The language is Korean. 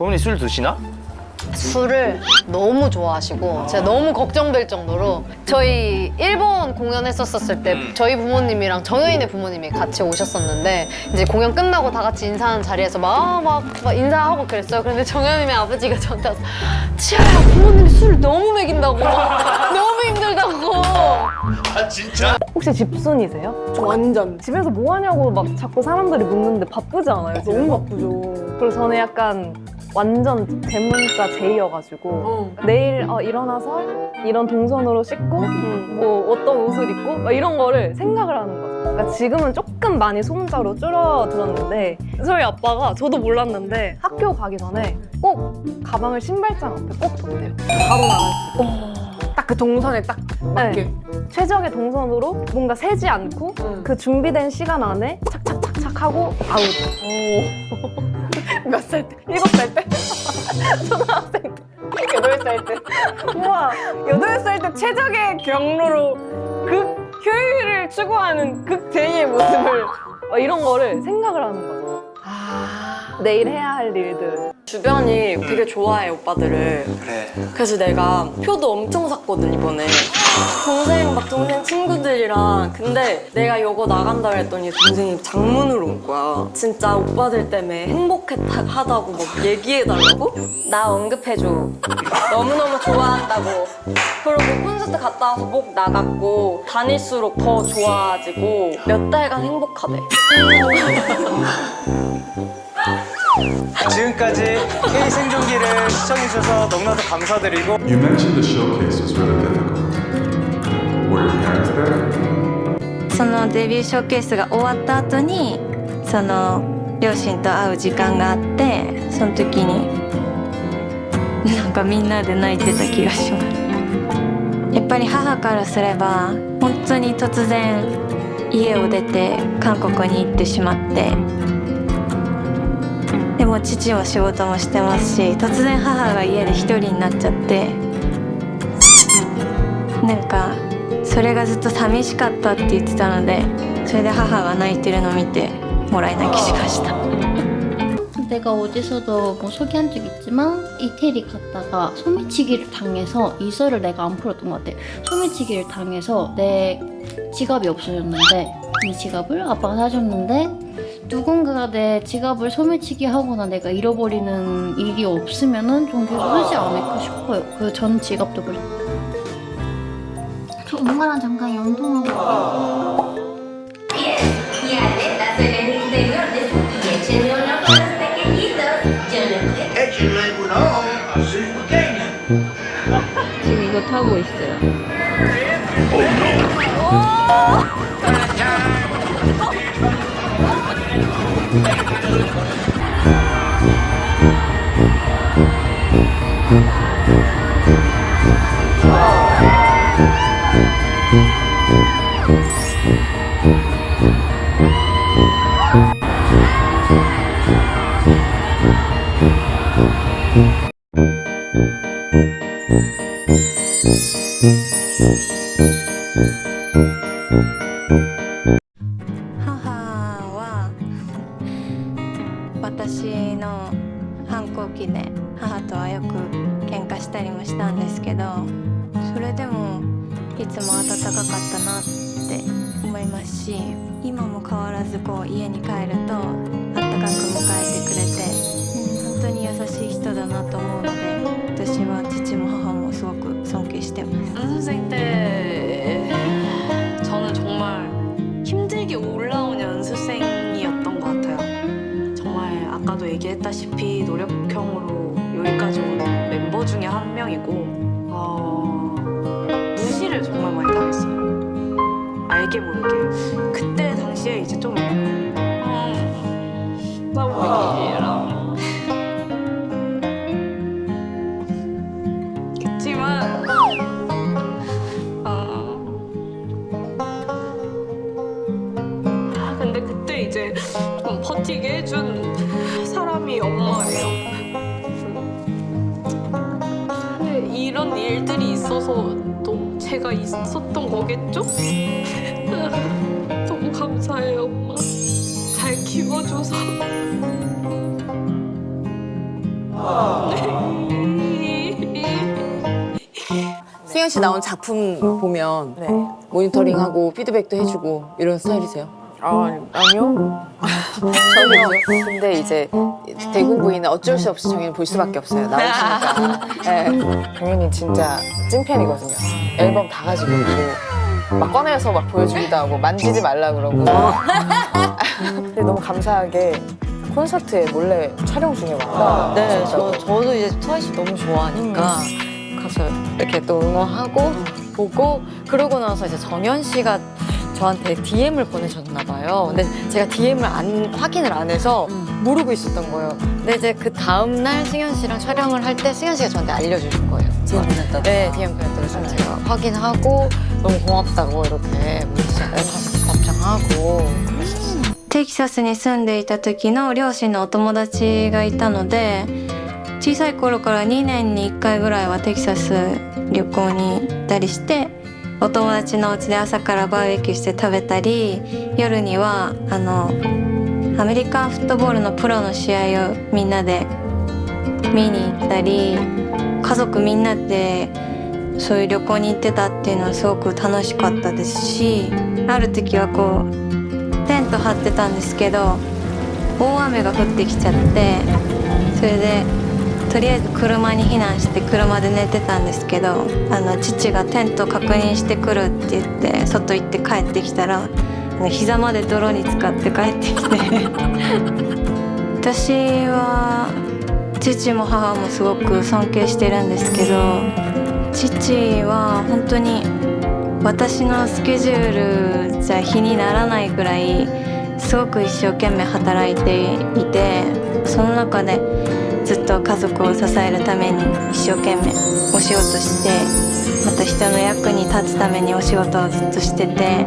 부모님 술 드시나? 술을 너무 좋아하시고 제가 너무 걱정될 정도로 저희 일본 공연했었을 때 저희 부모님이랑 정여인의 부모님이 같이 오셨었는데 이제 공연 끝나고 다 같이 인사하는 자리에서 막 인사하고 그랬어요. 그런데 정여인의 아버지가 저한테 와서 치아야 부모님이 술을 너무 먹인다고 너무 힘들다고. 아 진짜? 혹시 집순이세요? 저 완전 집에서 뭐 하냐고 막 자꾸 사람들이 묻는데 바쁘지 않아요? 집에서? 너무 바쁘죠. 그래서 저는 약간 완전 대문자 제이여가지고 내일 일어나서 이런 동선으로 씻고 뭐 어떤 옷을 입고 막 이런 거를 생각을 하는 거죠. 그러니까 지금은 조금 많이 소문자로 줄어들었는데 저희 아빠가 저도 몰랐는데 학교 가기 전에 꼭 가방을 신발장 앞에 꼭 뒀대요. 바로 나갈 수 있고. 딱 그 동선에 딱 맞게. 네. 최적의 동선으로 뭔가 새지 않고 그 준비된 시간 안에 착착착착 하고 아웃. 몇 살 때? 7살 때? 초등학생 때? 8살 때? 우와, 8살 때 최적의 경로로 극 효율을 추구하는 극 제2의 모습을 이런 거를 생각을 하는 거죠. 내일 해야 할 일들. 주변이 되게 좋아해 오빠들을. 그래. 그래서 내가 표도 엄청 샀거든 이번에. 동생 친구들이랑. 근데 내가 이거 나간다 그랬더니 동생이 장문으로 온 거야. 진짜 오빠들 때문에 행복하다고 막 얘기해달라고? 나 언급해줘. 너무너무 좋아한다고. 그리고 콘서트 갔다 와서 목 나갔고 다닐수록 더 좋아지고 몇 달간 행복하대. 지금까지 K 생존기를 시청해주셔서 너무나도 감사드리고 You mentioned the showcase was really difficult. Were your parents there? そのデビューショーケースが終わった後にその両親と会う時間があってその時になんかみんなで泣いてた気がしますやっぱり母からすれば本当に突然家を出て韓国に行ってしまってでも父も仕事もしてますし突然母が家で一人になっちゃってなんかそれがずっと寂しかったって言ってたのでそれで母が泣いてるのを見てもらい泣きしました 내가 어디서도 뭐 소개한 적 있지만 이태리 갔다가 소매치기를 당해서 이 썰을 내가 안 풀었던 것 같아. 소매치기를 당해서 내 지갑이 없어졌는데 이 지갑을 아빠가 사줬는데 누군가가 내 지갑을 소매치기 하거나 내가 잃어버리는 일이 없으면은 좀 계속 쓰지 않을까 싶어요. 그 전 지갑도 그래. 저 엄마랑 잠깐 영통하고. 지금 이거 타고 있어요.私の反抗期で母とはよく喧嘩したりもしたんですけどそれでもいつも温かかったなって思いますし今も変わらずこう家に帰ると温かく迎えてくれて本当に優しい人だなと思うので私は父も母もすごく尊敬してます 연습생 때 저는 정말 힘들게 올라온 연습생이었던 것 같아요. 정말 아까도 얘기했다시피 노력형으로 여기까지 온 멤버 중에 한 명이고 무시를 정말 많이 당했어요. 알게 모르게. 그때 당시에 이제 좀 나오기랑 그치만 근데 그때 이제 좀 버티게 해준 사람이 엄마예요. 근데 이런 일들이 있어서 또 제가 있었던 거겠죠? 너무 감사해요, 엄마. 잘 키워줘서. 승현 씨 나온 작품 보면 모니터링하고 피드백도 해주고 이런 스타일이세요? 아니요. 전혀. 근데 이제 대군 부인은 어쩔 수 없이 정희는 볼 수밖에 없어요. 나오시니까. 네. 당연히 진짜 찐팬이거든요. 앨범 다 가지고 있고 막 꺼내서 막 보여주기도 하고 만지지 말라 그러고. 근데 너무 감사하게 콘서트에 몰래 촬영 중에 왔다. 네, 저도 이제 트와이스 너무 좋아하니까 가서 이렇게 또 응원하고 보고 그러고 나서 이제 정현 씨가 저한테 DM을 보내셨나 봐요. 근데 제가 DM을 확인을 안 해서 모르고 있었던 거예요. 근데 이제 그 다음 날 승현 씨랑 촬영을 할 때 승현 씨가 저한테 알려주신 거예요. DM 보냈다고? 네, DM 보냈다고 제가 확인하고 너무 고맙다고 이렇게 문자 답장하고 그랬었어요. テキサスに住んでいた時の両親のお友達がいたので小さい頃から2年に1回ぐらいはテキサス旅行に行ったりしてお友達のお家で朝からバーベキューして食べたり夜にはアメリカンフットボールのプロの試合をみんなで見に行ったり家族みんなでそういう旅行に行ってたっていうのはすごく楽しかったですしある時はこうテント張ってたんですけど大雨が降ってきちゃってそれでとりあえず車に避難して車で寝てたんですけど父がテント確認してくるって言って外行って帰ってきたら膝まで泥に浸かって帰ってきて私は父も母もすごく尊敬してるんですけど父は本当に私のスケジュールじゃ日にならないぐらいすごく一生懸命働いていてその中でずっと家族を支えるために一生懸命お仕事してまた人の役に立つためにお仕事をずっとしてて